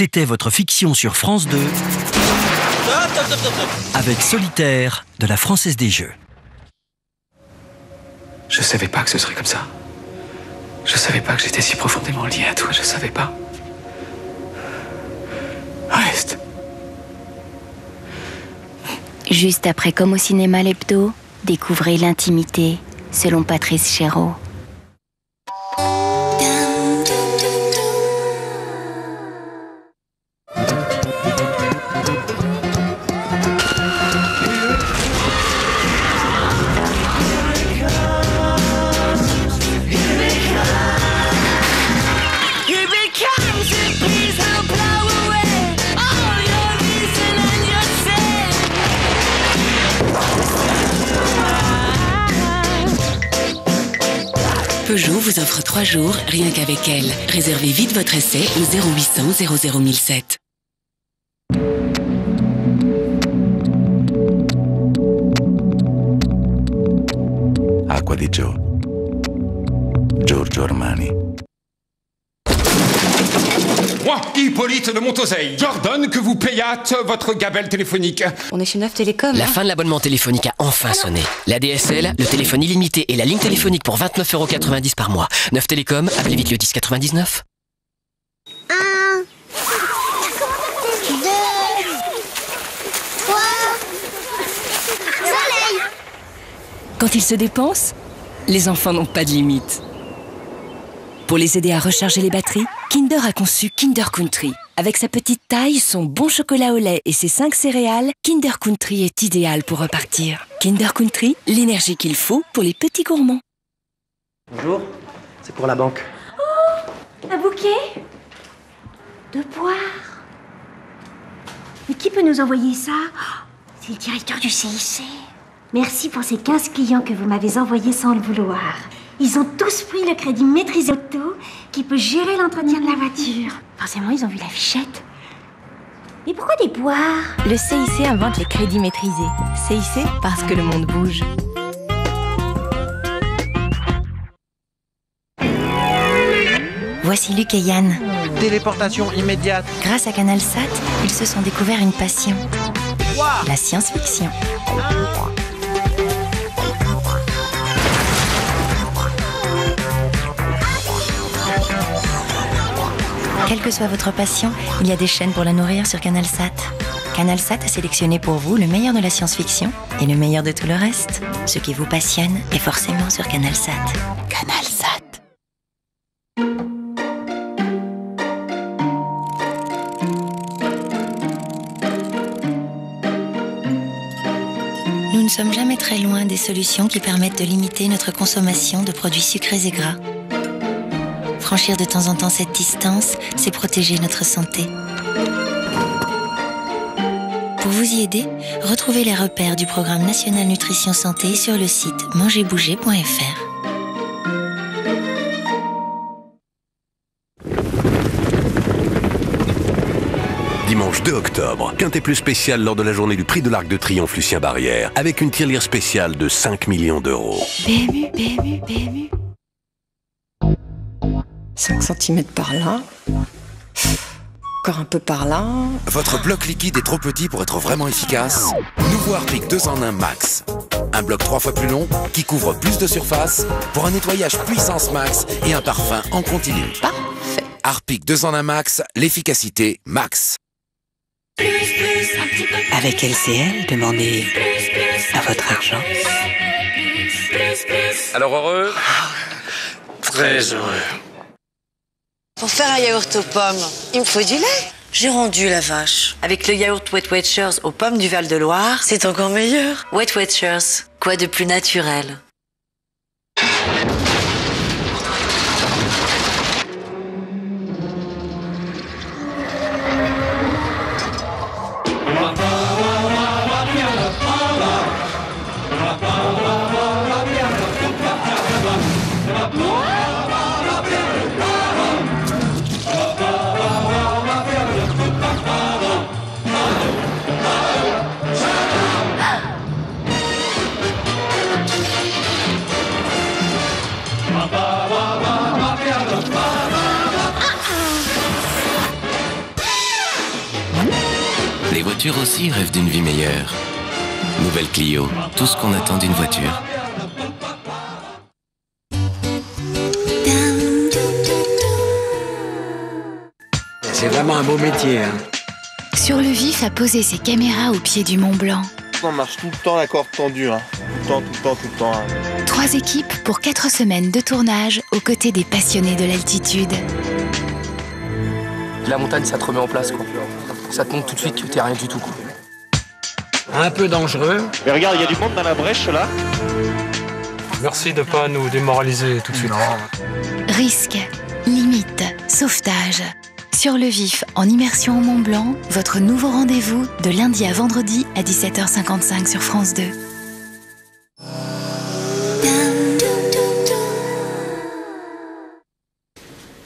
C'était votre fiction sur France 2 avec Solitaire de la Française des Jeux. Je savais pas que ce serait comme ça. Je savais pas que j'étais si profondément lié à toi, je savais pas. Reste. Juste après Comme au cinéma l'hebdo, découvrez l'intimité selon Patrice Chéreau. Peugeot vous offre 3 jours rien qu'avec elle. Réservez vite votre essai au 0800 00 1007. Acqua di Gio. Giorgio Armani. Moi, Hippolyte de Montoseille, j'ordonne que vous payâtes votre gabelle téléphonique. On est chez Neuf Télécom. La fin de l'abonnement téléphonique a enfin sonné. La DSL, le téléphone illimité et la ligne téléphonique pour 29,90 € par mois. Neuf Télécom, appelez vite le 1099. 1, 2, 3. Soleil! Quand ils se dépensent, les enfants n'ont pas de limite. Pour les aider à recharger les batteries, Kinder a conçu Kinder Country. Avec sa petite taille, son bon chocolat au lait et ses 5 céréales, Kinder Country est idéal pour repartir. Kinder Country, l'énergie qu'il faut pour les petits gourmands. Bonjour, c'est pour la banque. Oh, un bouquet de poires. Mais qui peut nous envoyer ça? C'est le directeur du CIC. Merci pour ces 15 clients que vous m'avez envoyés sans le vouloir. Ils ont tous pris le crédit maîtrisé auto qui peut gérer l'entretien de la voiture. Forcément, ils ont vu l'affichette. Mais pourquoi des poires? Le CIC invente les crédits maîtrisés. CIC parce que le monde bouge. Voici Luc et Yann. Téléportation immédiate. Grâce à CanalSat, ils se sont découverts une passion. La science-fiction. Quelle que soit votre passion, il y a des chaînes pour la nourrir sur CanalSat. CanalSat a sélectionné pour vous le meilleur de la science-fiction et le meilleur de tout le reste. Ce qui vous passionne est forcément sur CanalSat. CanalSat. Nous ne sommes jamais très loin des solutions qui permettent de limiter notre consommation de produits sucrés et gras. Franchir de temps en temps cette distance, c'est protéger notre santé. Pour vous y aider, retrouvez les repères du programme national nutrition santé sur le site mangerbouger.fr. Dimanche 2 octobre, quintet plus spécial lors de la journée du prix de l'Arc de Triomphe Lucien Barrière, avec une tirelire spéciale de 5 millions d'euros. PMU, PMU, PMU. 5 cm par là. Encore un peu par là. Votre bloc liquide est trop petit pour être vraiment efficace? Nouveau Harpic 2 en 1 max. Un bloc 3 fois plus long qui couvre plus de surface pour un nettoyage puissance max et un parfum en continu. Parfait. Harpic 2 en 1 max, l'efficacité max. Avec LCL, demandez à votre argent. Alors heureux? Très heureux. Pour faire un yaourt aux pommes, il me faut du lait. J'ai rendu la vache. Avec le yaourt Wet Watchers aux pommes du Val-de-Loire, c'est encore meilleur. Wet Watchers, quoi de plus naturel? voiture aussi rêve d'une vie meilleure. Nouvelle Clio, tout ce qu'on attend d'une voiture. C'est vraiment un beau métier, hein. Sur le vif a posé ses caméras au pied du Mont Blanc. On marche tout le temps la corde tendue, hein. Tout le temps. Hein. 3 équipes pour 4 semaines de tournage aux côtés des passionnés de l'altitude. La montagne, ça te remet en place, quoi. Ça te monte tout de suite, tu t'es rien du tout, quoi. Un peu dangereux. Mais regarde, il y a du monde dans la brèche, là. Merci de pas nous démoraliser tout de suite. Risque, limite, sauvetage. Sur le vif, en immersion au Mont Blanc, votre nouveau rendez-vous de lundi à vendredi à 17h55 sur France 2.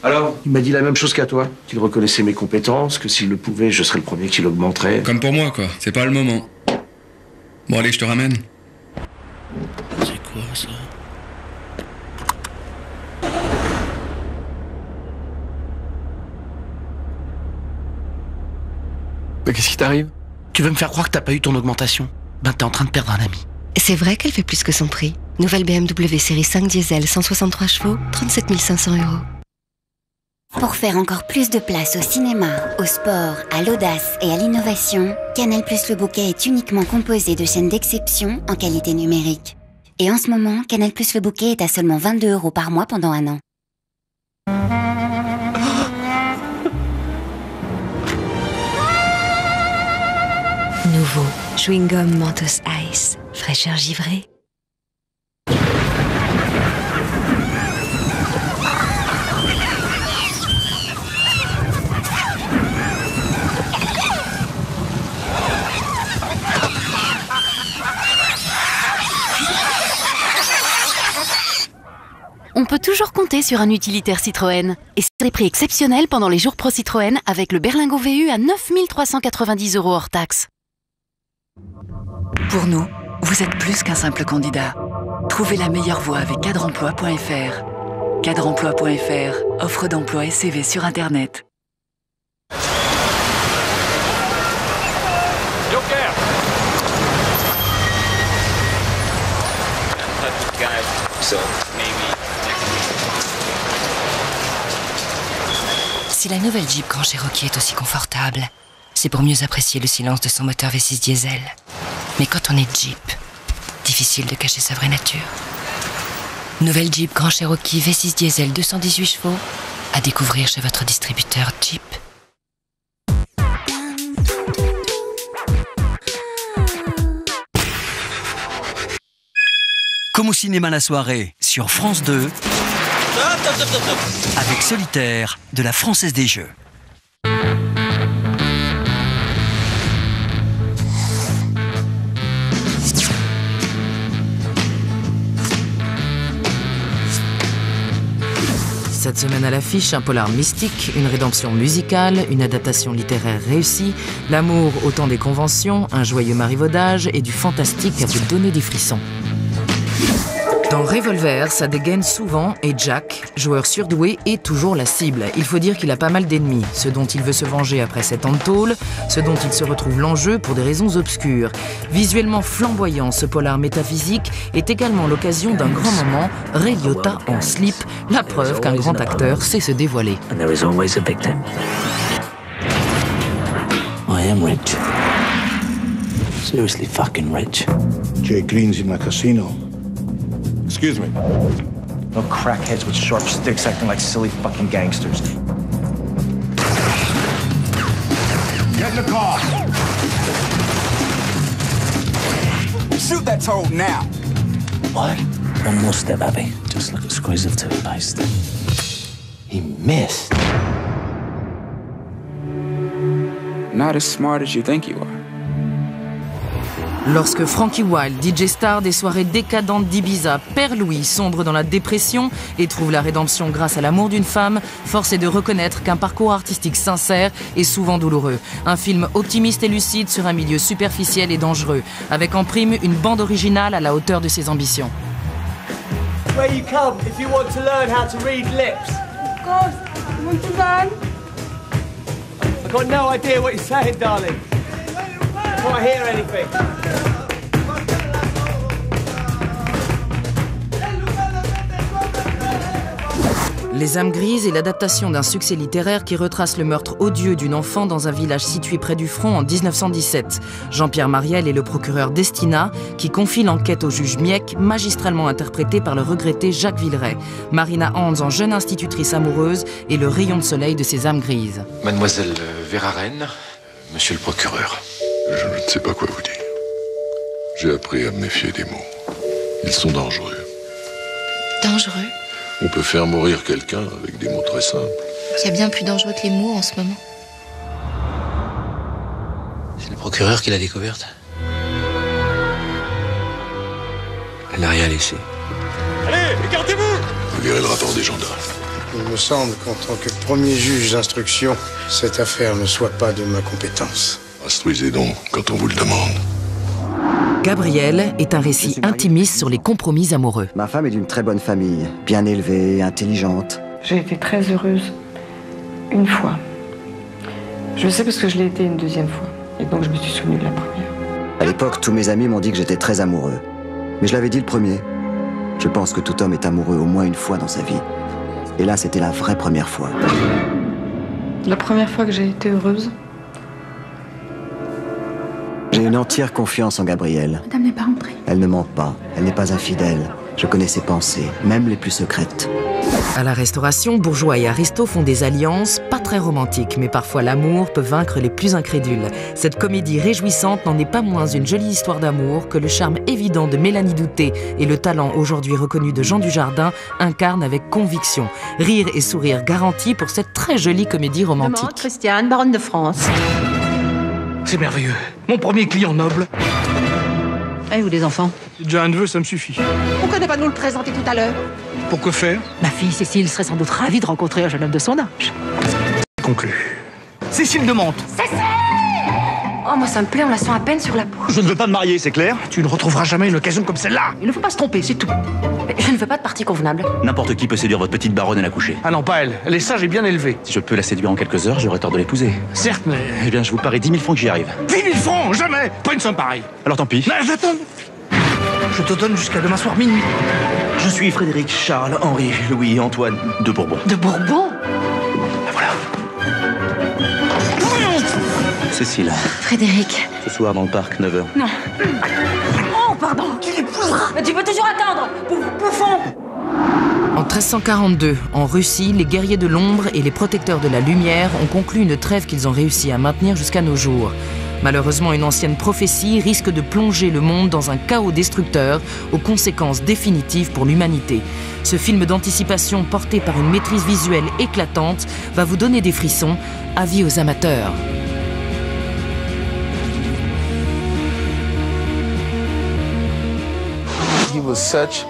Alors, il m'a dit la même chose qu'à toi, qu'il reconnaissait mes compétences, que s'il le pouvait, je serais le premier qui l'augmenterait. Comme pour moi, quoi. C'est pas le moment. Bon, allez, je te ramène. C'est quoi, ça? Mais qu'est-ce qui t'arrive? Tu veux me faire croire que t'as pas eu ton augmentation? Ben, t'es en train de perdre un ami. C'est vrai qu'elle fait plus que son prix. Nouvelle BMW série 5 diesel, 163 chevaux, 37 500 €. Pour faire encore plus de place au cinéma, au sport, à l'audace et à l'innovation, Canal+ Le Bouquet est uniquement composé de chaînes d'exception en qualité numérique. Et en ce moment, Canal+ Le Bouquet est à seulement 22 € par mois pendant 1 an. Nouveau, chewing gum Mentos Ice, fraîcheur givrée. On peut toujours compter sur un utilitaire Citroën. Et c'est des prix exceptionnels pendant les jours pro Citroën avec le Berlingo VU à 9 390 € hors taxe. Pour nous, vous êtes plus qu'un simple candidat. Trouvez la meilleure voie avec cadreemploi.fr. Cadreemploi.fr, offre d'emploi et CV sur Internet. Joker. Si la nouvelle Jeep Grand Cherokee est aussi confortable, c'est pour mieux apprécier le silence de son moteur V6 diesel. Mais quand on est Jeep, difficile de cacher sa vraie nature. Nouvelle Jeep Grand Cherokee V6 diesel 218 chevaux, à découvrir chez votre distributeur Jeep. Comme au cinéma la soirée, sur France 2, avec Solitaire, de la Française des Jeux. Cette semaine à l'affiche, un polar mystique, une rédemption musicale, une adaptation littéraire réussie, l'amour au temps des conventions, un joyeux marivaudage et du fantastique à vous donner des frissons. Dans Revolver, ça dégaine souvent et Jack, joueur surdoué, est toujours la cible. Il faut dire qu'il a pas mal d'ennemis, ceux dont il veut se venger après 7 ans de tôle, ceux dont il se retrouve l'enjeu pour des raisons obscures. Visuellement flamboyant, ce polar métaphysique est également l'occasion d'un grand moment, Ray Liotta en slip, la preuve qu'un grand acteur sait se dévoiler. And there is always a victim. I am rich. Seriously fucking rich. Jay Green's in my casino. Excuse me. No crackheads with sharp sticks acting like silly fucking gangsters. Get in the car! Shoot that toad now! What? One more step, Abby. Just like a squeeze of toothpaste. He missed. Not as smart as you think you are. Lorsque Frankie Wilde, DJ star des soirées décadentes d'Ibiza, perd Louis, sombre dans la dépression et trouve la rédemption grâce à l'amour d'une femme, force est de reconnaître qu'un parcours artistique sincère est souvent douloureux. Un film optimiste et lucide sur un milieu superficiel et dangereux, avec en prime une bande originale à la hauteur de ses ambitions. Where you come if you want to learn how to read lips. Of course, you want to learn? I've got no idea what you're saying, darling. quite hear anything. Les âmes grises est l'adaptation d'un succès littéraire qui retrace le meurtre odieux d'une enfant dans un village situé près du front en 1917. Jean-Pierre Mariel est le procureur Destina qui confie l'enquête au juge Miech, magistralement interprété par le regretté Jacques Villeray. Marina Hans, en jeune institutrice amoureuse, est le rayon de soleil de ces âmes grises. Mademoiselle Verhaeren, monsieur le procureur. Je ne sais pas quoi vous dire. J'ai appris à me méfier des mots. Ils sont dangereux. Dangereux? On peut faire mourir quelqu'un avec des mots très simples. Il y a bien plus dangereux que les mots en ce moment. C'est le procureur qui l'a découverte. Elle n'a rien laissé. Allez, écartez-vous! Vous verrez le rapport des gendarmes. Il me semble qu'en tant que premier juge d'instruction, cette affaire ne soit pas de ma compétence. Instruisez donc quand on vous le demande. Gabriel est un récit intimiste sur les compromis amoureux. Ma femme est d'une très bonne famille, bien élevée, intelligente. J'ai été très heureuse une fois. Je le sais parce que je l'ai été une deuxième fois. Et donc je me suis souvenue de la première. À l'époque, tous mes amis m'ont dit que j'étais très amoureux. Mais je l'avais dit le premier. Je pense que tout homme est amoureux au moins une fois dans sa vie. Et là, c'était la vraie première fois. La première fois que j'ai été heureuse. J'ai une entière confiance en Gabrielle. Madame n'est pas rentrée. Elle ne ment pas, elle n'est pas infidèle. Je connais ses pensées, même les plus secrètes. À la Restauration, bourgeois et aristos font des alliances pas très romantiques, mais parfois l'amour peut vaincre les plus incrédules. Cette comédie réjouissante n'en est pas moins une jolie histoire d'amour que le charme évident de Mélanie Douté et le talent aujourd'hui reconnu de Jean Dujardin incarnent avec conviction. Rire et sourire garantis pour cette très jolie comédie romantique. Maman, Christiane, baronne de France. C'est merveilleux. Mon premier client noble. Avez-vous des enfants? J'ai déjà un neveu, ça me suffit. Pourquoi ne pas nous le présenter tout à l'heure? Pour que faire? Ma fille Cécile serait sans doute ravie de rencontrer un jeune homme de son âge. Conclu. Cécile de Mantes. Cécile! Oh, moi ça me plaît, on la sent à peine sur la peau. Je ne veux pas me marier, c'est clair? Tu ne retrouveras jamais une occasion comme celle-là. Il ne faut pas se tromper, c'est tout. Mais je ne veux pas de partie convenable. N'importe qui peut séduire votre petite baronne à la coucher. Ah non, pas elle. Elle est sage et bien élevée. Si je peux la séduire en quelques heures, j'aurai tort de l'épouser. Certes, mais... Eh bien, je vous parie 10 000 francs que j'y arrive. 10 000 francs? Jamais! Pas une somme pareille. Alors tant pis. Non, je te donne jusqu'à demain soir minuit. Je suis Frédéric, Charles, Henri, Louis, Antoine de Bourbon. De Bourbon? Ben voilà. Cécile. Frédéric. Ce soir dans le parc, 9h. Non. Oh, pardon. Tu l'épouseras. Mais tu peux toujours attendre. Bouffon. En 1342, en Russie, les guerriers de l'ombre et les protecteurs de la lumière ont conclu une trêve qu'ils ont réussi à maintenir jusqu'à nos jours. Malheureusement, une ancienne prophétie risque de plonger le monde dans un chaos destructeur aux conséquences définitives pour l'humanité. Ce film d'anticipation porté par une maîtrise visuelle éclatante va vous donner des frissons. Avis aux amateurs. He was such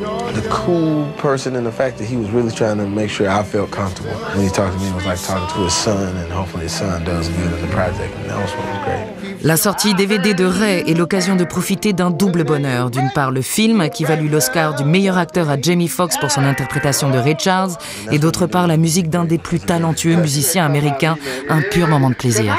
a cool person in the fact that he was really trying to make sure I felt comfortable. When he talked to me, it was like talking to his son, and hopefully his son does good in the project, and that was what was great. La sortie DVD de Ray est l'occasion de profiter d'un double bonheur. D'une part, le film qui valut l'Oscar du meilleur acteur à Jamie Foxx pour son interprétation de Ray Charles, et d'autre part, la musique d'un des plus talentueux musiciens américains, un pur moment de plaisir.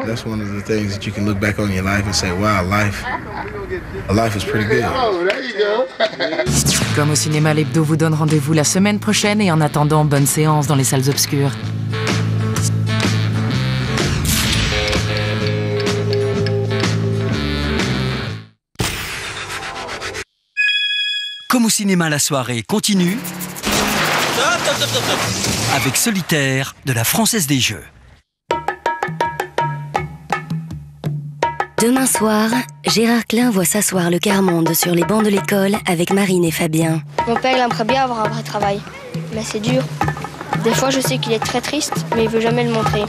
That's one of the things that you can look back on your life and say, wow, life is pretty good. Comme au cinéma, l'hebdo vous donne rendez-vous la semaine prochaine et en attendant, bonne séance dans les salles obscures. Comme au cinéma, la soirée continue avec Solitaire de la Française des Jeux. Demain soir, Gérard Klein voit s'asseoir le quart-monde sur les bancs de l'école avec Marine et Fabien. Mon père il aimerait bien avoir un vrai travail, mais c'est dur. Des fois je sais qu'il est très triste, mais il veut jamais le montrer.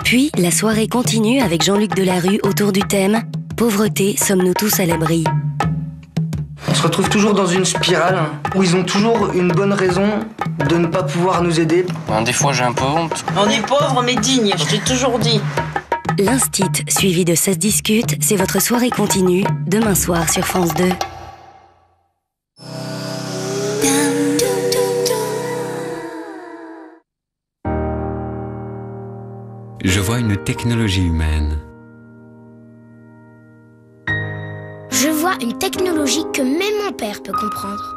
Puis, la soirée continue avec Jean-Luc Delarue autour du thème « Pauvreté, sommes-nous tous à l'abri ?» On se retrouve toujours dans une spirale où ils ont toujours une bonne raison de ne pas pouvoir nous aider. Des fois j'ai un peu honte. On est pauvre mais digne, je t'ai toujours dit. L'Instit, suivi de Ça se discute, c'est votre soirée continue, demain soir sur France 2. Je vois vois une technologie humaine. Je vois une technologie que même mon père peut comprendre.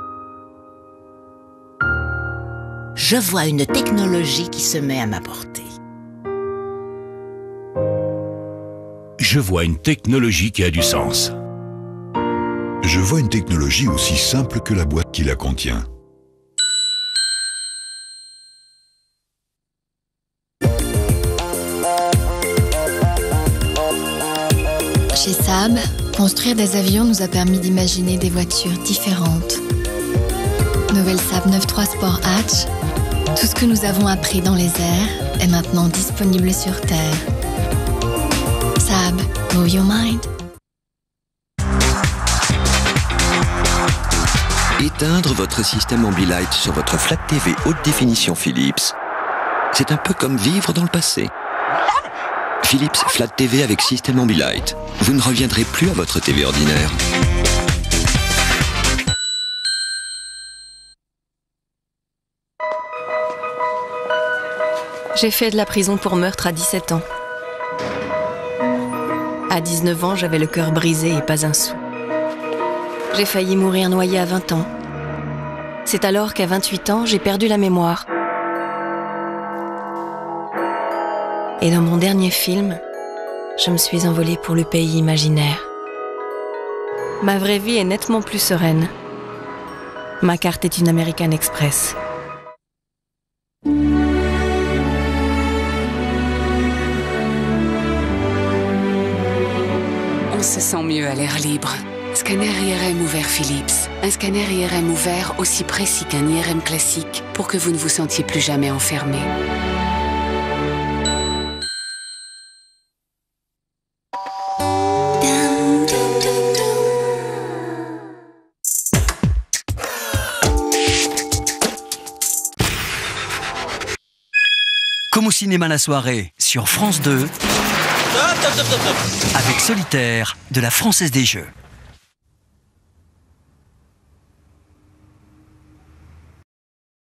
Je vois une technologie qui se met à ma portée. Je vois une technologie qui a du sens. Je vois une technologie aussi simple que la boîte qui la contient. Chez Saab, construire des avions nous a permis d'imaginer des voitures différentes. Nouvelle Saab 9.3 Sport Hatch, tout ce que nous avons appris dans les airs est maintenant disponible sur Terre. Saab, move your mind. Éteindre votre système Ambilight sur votre Flat TV haute définition Philips, c'est un peu comme vivre dans le passé. Philips Flat TV avec système Ambilight. Vous ne reviendrez plus à votre TV ordinaire. J'ai fait de la prison pour meurtre à 17 ans. À 19 ans, j'avais le cœur brisé et pas un sou. J'ai failli mourir noyée à 20 ans. C'est alors qu'à 28 ans, j'ai perdu la mémoire. Et dans mon dernier film, je me suis envolée pour le pays imaginaire. Ma vraie vie est nettement plus sereine. Ma carte est une American Express. On se sent mieux à l'air libre. Scanner IRM ouvert Philips. Un scanner IRM ouvert aussi précis qu'un IRM classique pour que vous ne vous sentiez plus jamais enfermé. Comme au cinéma la soirée sur France 2, avec Solitaire de la Française des Jeux.